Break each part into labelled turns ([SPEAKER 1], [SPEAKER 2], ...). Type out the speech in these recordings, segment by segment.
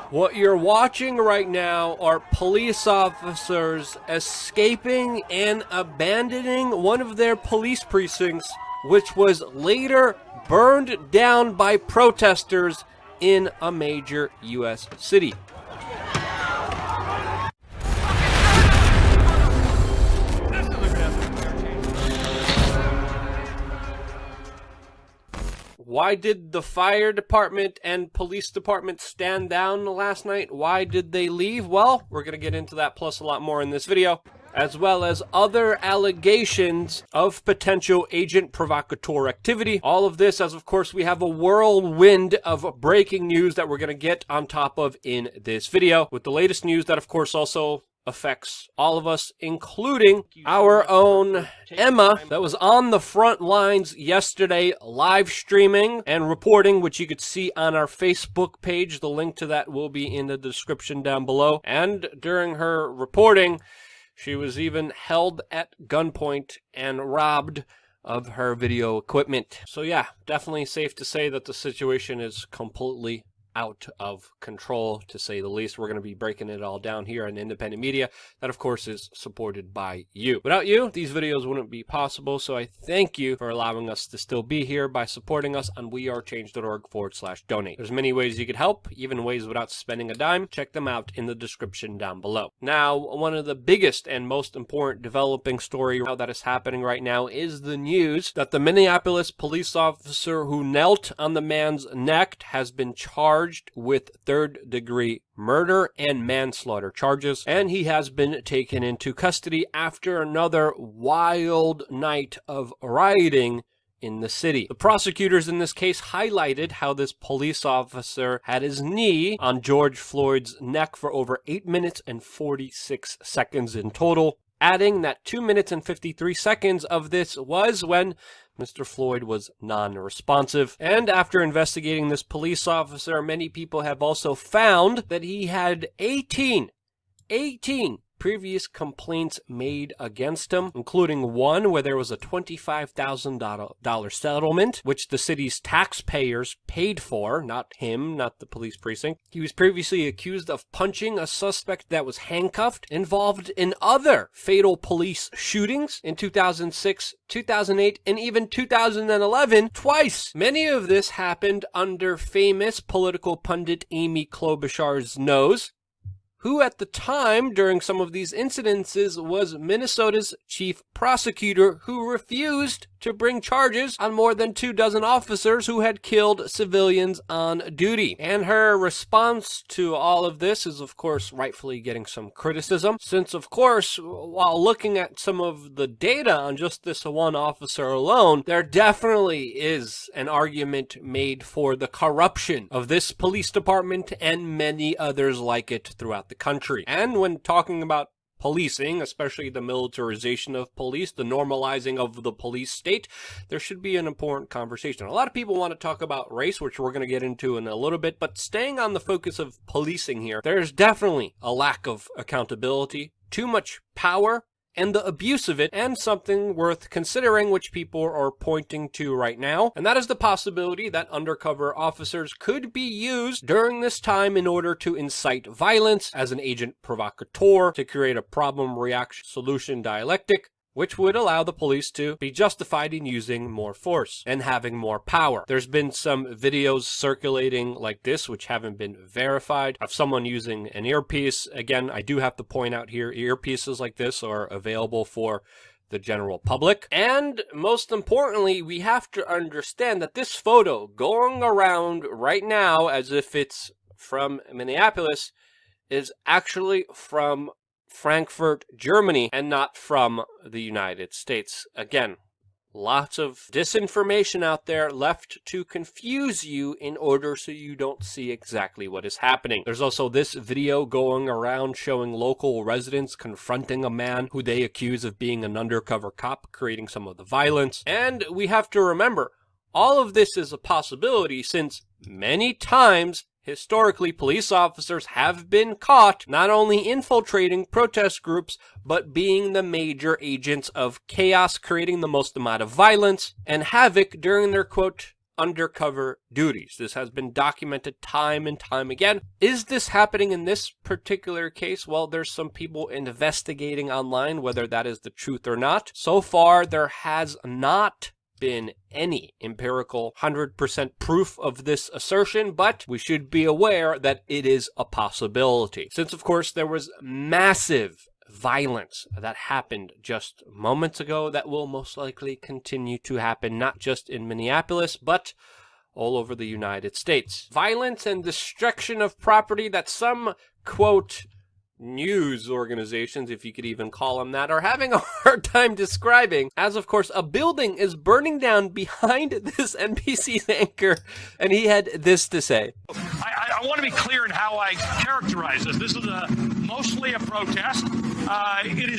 [SPEAKER 1] What you're watching right now are police officers escaping and abandoning one of their police precincts, which was later burned down by protesters in a major U.S. city. Why did the fire department and police department stand down last night? Why did they leave? Well, we're going to get into that plus a lot more in this video, as well as other allegations of potential agent provocateur activity. All of this as, of course, we have a whirlwind of breaking news that we're going to get on top of in this video, with the latest news that, of course, also affects all of us, including our own Emma, that was on the front lines yesterday live streaming and reporting, which you could see on our Facebook page. The link to that will be in the description down below. And during her reporting, she was even held at gunpoint and robbed of her video equipment. So yeah, definitely safe to say that the situation is completely out of control, to say the least. We're going to be breaking it all down here on independent media that, of course, is supported by you. Without you, these videos wouldn't be possible, so I thank you for allowing us to still be here by supporting us on wearechange.org/donate. There's many ways you could help, even ways without spending a dime. Check them out in the description down below. Now, one of the biggest and most important developing story that is happening right now is the news that the Minneapolis police officer who knelt on the man's neck has been charged with third-degree murder and manslaughter charges, and he has been taken into custody after another wild night of rioting in the city. The prosecutors in this case highlighted how this police officer had his knee on George Floyd's neck for over 8 minutes and 46 seconds in total, adding that 2 minutes and 53 seconds of this was when Mr. Floyd was non-responsive. And after investigating this police officer, many people have also found that he had 18 previous complaints made against him, including one where there was a $25,000 settlement, which the city's taxpayers paid for, not him, not the police precinct. He was previously accused of punching a suspect that was handcuffed, involved in other fatal police shootings in 2006, 2008, and even 2011, twice. Many of this happened under famous political pundit Amy Klobuchar's nose, who at the time during some of these incidences was Minnesota's chief prosecutor, who refused to bring charges on more than 24 officers who had killed civilians on duty. And her response to all of this is, of course, rightfully getting some criticism, since, of course, while looking at some of the data on just this one officer alone, there definitely is an argument made for the corruption of this police department and many others like it throughout the country. And when talking about policing, especially the militarization of police, the normalizing of the police state, there should be an important conversation. A lot of people want to talk about race, which we're going to get into in a little bit, but staying on the focus of policing here, there's definitely a lack of accountability, too much power, and the abuse of it, and something worth considering, which people are pointing to right now, and that is the possibility that undercover officers could be used during this time in order to incite violence as an agent provocateur, to create a problem-reaction-solution dialectic, which would allow the police to be justified in using more force and having more power. There's been some videos circulating like this, which haven't been verified, of someone using an earpiece. Again, I do have to point out here, earpieces like this are available for the general public. And most importantly, we have to understand that this photo going around right now as if it's from Minneapolis is actually from Frankfurt, Germany, and not from the United States. Again, lots of disinformation out there left to confuse you in order so you don't see exactly what is happening. There's also this video going around showing local residents confronting a man who they accuse of being an undercover cop, creating some of the violence. And we have to remember, all of this is a possibility since many times historically, police officers have been caught not only infiltrating protest groups, but being the major agents of chaos, creating the most amount of violence and havoc during their, quote, undercover duties. This has been documented time and time again. Is this happening in this particular case? Well, there's some people investigating online whether that is the truth or not. So far, there has not been any empirical 100% proof of this assertion, but we should be aware that it is a possibility. Since, of course, there was massive violence that happened just moments ago that will most likely continue to happen, not just in Minneapolis, but all over the United States. Violence and destruction of property that some, quote, news organizations, if you could even call them that, are having a hard time describing, as of course a building is burning down behind this NBC's anchor, and he had this to say.
[SPEAKER 2] I want to be clear in how I characterize this. This is mostly a protest. It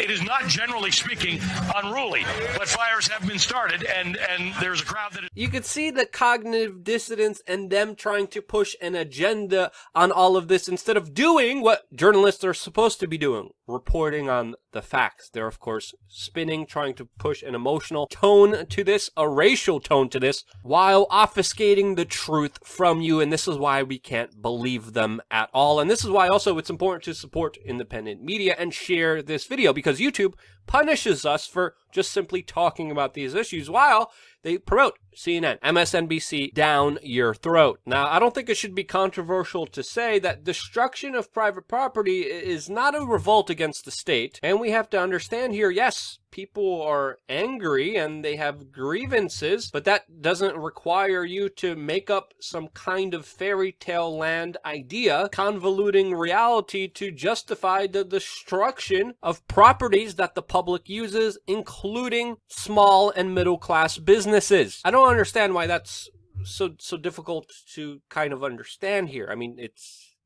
[SPEAKER 2] is not generally speaking unruly, but fires have been started, and there's a crowd that is...
[SPEAKER 1] You could see the cognitive dissonance and them trying to push an agenda on all of this instead of doing what journalists are supposed to be doing, reporting on the facts. They're, of course, spinning, trying to push an emotional tone to this, a racial tone to this, while obfuscating the truth from you, and this is why we can't believe them at all. And this is why also it's important to support independent media and share this video, because YouTube punishes us for just simply talking about these issues while they promote CNN, MSNBC down your throat. Now, I don't think it should be controversial to say that destruction of private property is not a revolt against the state. And we have to understand here, yes, people are angry and they have grievances, but that doesn't require you to make up some kind of fairy tale land idea, convoluting reality to justify the destruction of properties that the public uses, including small and middle class businesses. I don't understand why that's so difficult to kind of understand here. I mean, it's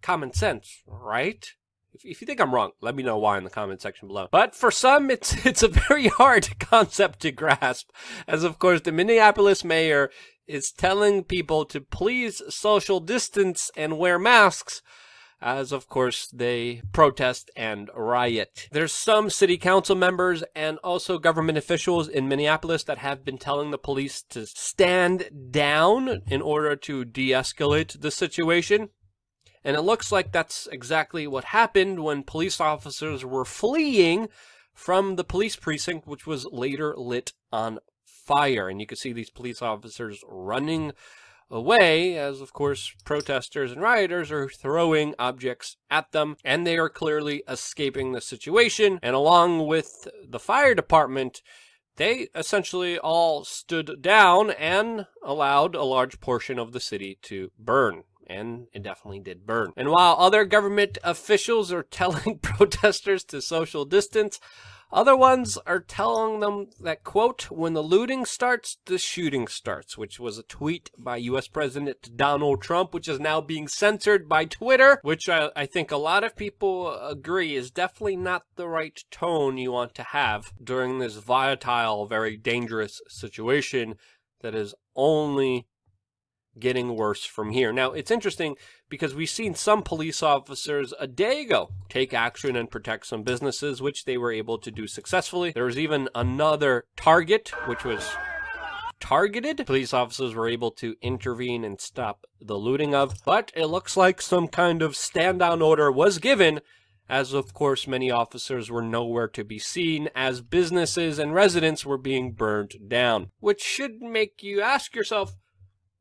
[SPEAKER 1] common sense, right? If you think I'm wrong, let me know why in the comment section below. But for some, it's a very hard concept to grasp, as of course the Minneapolis mayor is telling people to please social distance and wear masks, as of course they protest and riot. There's some city council members and also government officials in Minneapolis that have been telling the police to stand down in order to de-escalate the situation. And it looks like that's exactly what happened when police officers were fleeing from the police precinct, which was later lit on fire. And you can see these police officers running away as, of course, protesters and rioters are throwing objects at them, and they are clearly escaping the situation. And along with the fire department, they essentially all stood down and allowed a large portion of the city to burn. And it definitely did burn. And while other government officials are telling protesters to social distance, other ones are telling them that, quote, when the looting starts, the shooting starts, which was a tweet by U.S. President Donald Trump, which is now being censored by Twitter, which I think a lot of people agree is definitely not the right tone you want to have during this volatile, very dangerous situation that is only getting worse from here. Now, it's interesting because we've seen some police officers a day ago take action and protect some businesses, which they were able to do successfully. There was even another target, which was targeted. Police officers were able to intervene and stop the looting of, but it looks like some kind of stand-down order was given, as of course many officers were nowhere to be seen as businesses and residents were being burned down, which should make you ask yourself,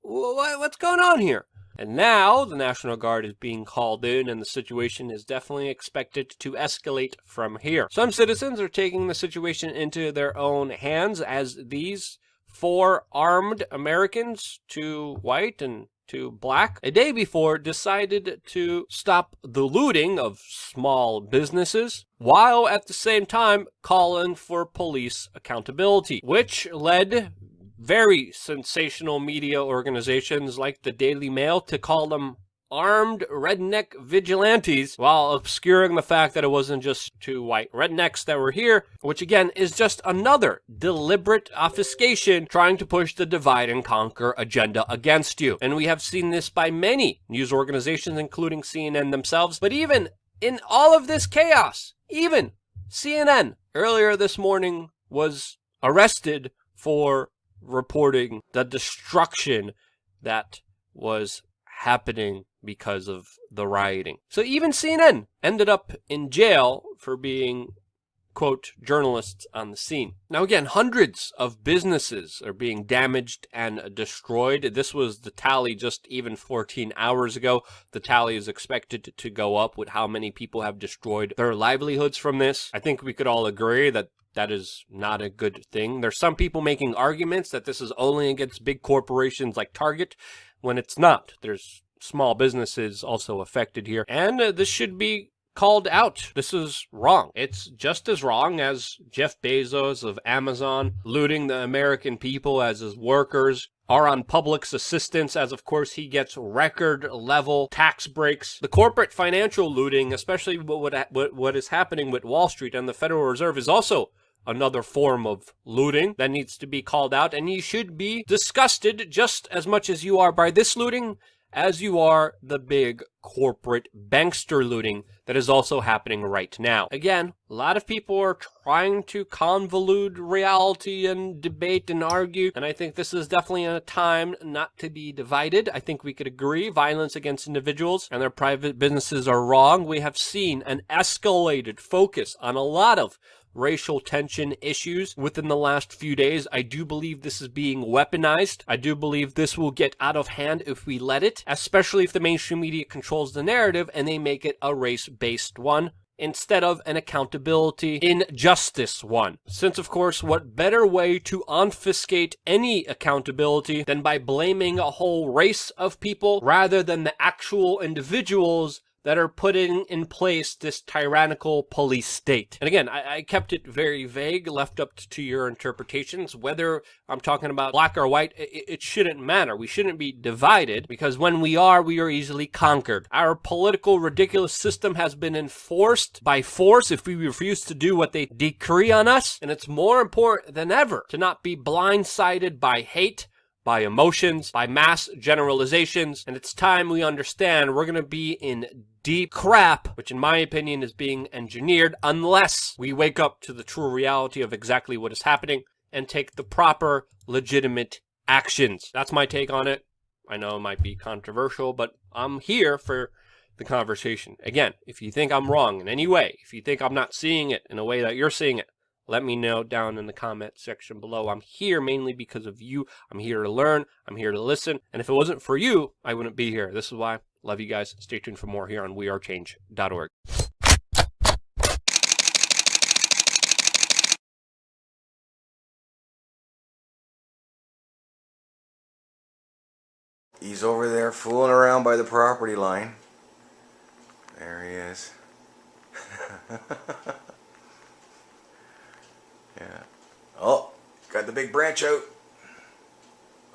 [SPEAKER 1] what's going on here? And now the National Guard is being called in, and the situation is definitely expected to escalate from here. Some citizens are taking the situation into their own hands, as these 4 armed Americans, 2 white and 2 black, a day before decided to stop the looting of small businesses, while at the same time calling for police accountability, which led very sensational media organizations like the Daily Mail to call them armed redneck vigilantes, while obscuring the fact that it wasn't just 2 white rednecks that were here, which again is just another deliberate obfuscation trying to push the divide and conquer agenda against you. And we have seen this by many news organizations, including CNN themselves. But even in all of this chaos, even CNN earlier this morning was arrested for reporting the destruction that was happening because of the rioting. So even CNN ended up in jail for being, quote, journalists on the scene. Now again, hundreds of businesses are being damaged and destroyed. This was the tally just even 14 hours ago. The tally is expected to go up with how many people have destroyed their livelihoods from this. I think we could all agree that that is not a good thing. There's some people making arguments that this is only against big corporations like Target, when it's not. There's small businesses also affected here, and this should be called out. This is wrong. It's just as wrong as Jeff Bezos of Amazon looting the American people as his workers are on public's assistance, as of course he gets record level tax breaks. The corporate financial looting, especially what is happening with Wall Street and the Federal Reserve, is also another form of looting that needs to be called out, and you should be disgusted just as much as you are by this looting as you are the big corporate bankster looting that is also happening right now. Again, a lot of people are trying to convolute reality and debate and argue, and I think this is definitely a time not to be divided. I think we could agree violence against individuals and their private businesses are wrong. We have seen an escalated focus on a lot of racial tension issues within the last few days. I do believe this is being weaponized. I do believe this will get out of hand if we let it, especially if the mainstream media controls the narrative and they make it a race-based one instead of an accountability injustice one. Since, of course, what better way to obfuscate any accountability than by blaming a whole race of people rather than the actual individuals that are putting in place this tyrannical police state. And again, I kept it very vague, left up to your interpretations. Whether I'm talking about black or white, it shouldn't matter. We shouldn't be divided, because when we are easily conquered. Our political ridiculous system has been enforced by force if we refuse to do what they decree on us, and it's more important than ever to not be blindsided by hate, by emotions, by mass generalizations, and it's time we understand we're going to be in deep crap, which in my opinion is being engineered, unless we wake up to the true reality of exactly what is happening and take the proper, legitimate actions. That's my take on it. I know it might be controversial, but I'm here for the conversation. Again, if you think I'm wrong in any way, if you think I'm not seeing it in a way that you're seeing it, let me know down in the comment section below. I'm here mainly because of you. I'm here to learn. I'm here to listen. And if it wasn't for you, I wouldn't be here. This is why. Love you guys. Stay tuned for more here on wearechange.org.
[SPEAKER 3] He's over there fooling around by the property line. There he is. Yeah. Oh, got the big branch out.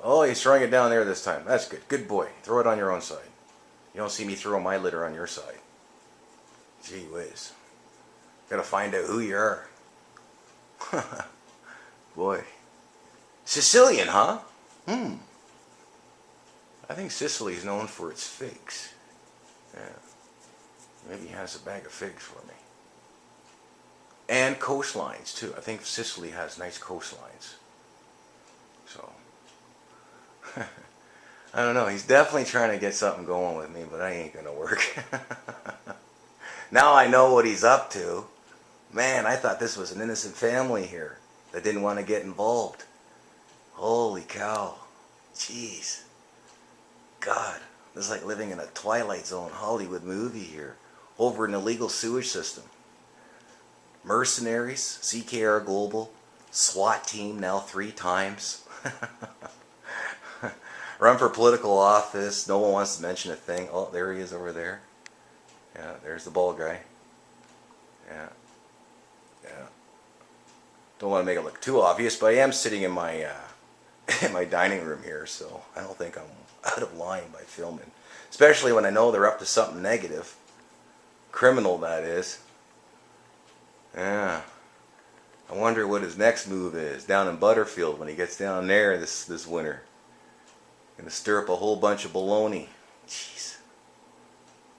[SPEAKER 3] Oh, he's throwing it down there this time. That's good. Good boy. Throw it on your own side. You don't see me throw my litter on your side. Gee whiz. Gotta find out who you are. Boy. Sicilian, huh? I think Sicily's known for its figs. Yeah. Maybe he has a bag of figs for me. And coastlines, too. I think Sicily has nice coastlines. So, I don't know. He's definitely trying to get something going with me, but I ain't going to work. Now I know what he's up to. Man, I thought this was an innocent family here that didn't want to get involved. Holy cow. Jeez. God, this is like living in a Twilight Zone Hollywood movie here. Over an illegal sewage system. Mercenaries, CKR Global, SWAT team now 3 times. Run for political office. No one wants to mention a thing. Oh, there he is over there. Yeah, there's the bald guy. Yeah. Yeah. Don't want to make it look too obvious, but I am sitting in my dining room here, so I don't think I'm out of line by filming. Especially when I know they're up to something negative. Criminal, that is. Yeah. I wonder what his next move is down in Butterfield when he gets down there this winter. Gonna stir up a whole bunch of baloney. Jeez.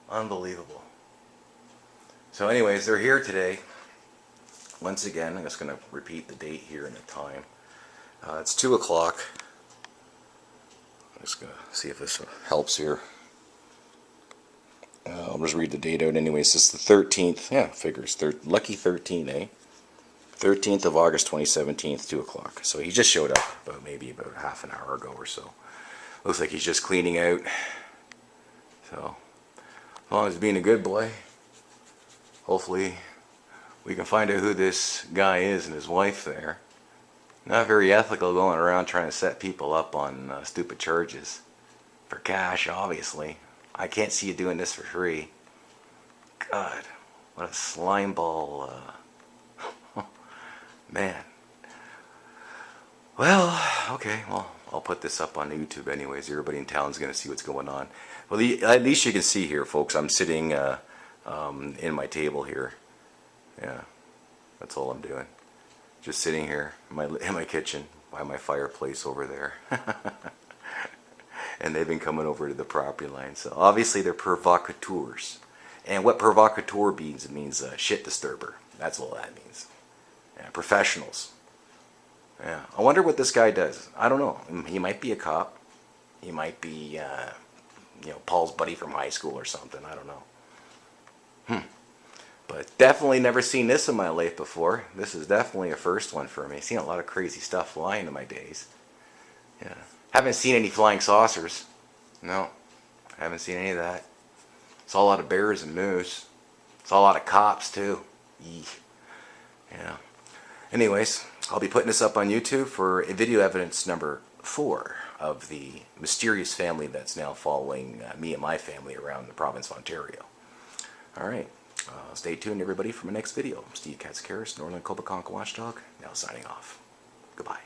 [SPEAKER 3] Unbelievable. So anyways, they're here today. Once again, I'm just gonna repeat the date here and the time. It's 2 o'clock. I'm just going to see if this helps here. I'll just read the date out anyways. It's the 13th. Yeah, figures. Lucky 13, eh? 13th of August 2017, 2 o'clock. So he just showed up maybe about half an hour ago or so. Looks like he's just cleaning out. So, as long as he's being a good boy, hopefully we can find out who this guy is and his wife there. Not very ethical going around trying to set people up on stupid charges. For cash, obviously. I can't see you doing this for free. God, what a slime ball. Man. Well, okay, well, I'll put this up on YouTube anyways. Everybody in town's going to see what's going on. Well, at least you can see here, folks. I'm sitting in my table here. Yeah, that's all I'm doing. Just sitting here in my kitchen by my fireplace over there. And they've been coming over to the property line. So obviously they're provocateurs. And what provocateur means, it means shit disturber. That's all that means. Yeah, professionals. Yeah. I wonder what this guy does. I don't know. He might be a cop. He might be, Paul's buddy from high school or something. I don't know. But definitely never seen this in my life before. This is definitely a first one for me. Seen a lot of crazy stuff flying in my days. Yeah. Haven't seen any flying saucers. No. Haven't seen any of that. Saw a lot of bears and moose. Saw a lot of cops too. Eek. Yeah. Anyways, I'll be putting this up on YouTube for video evidence number 4 of the mysterious family that's now following me and my family around the province of Ontario. Alright, stay tuned everybody for my next video. Steve Katsikaris, Norland Coboconk Watchdog, now signing off. Goodbye.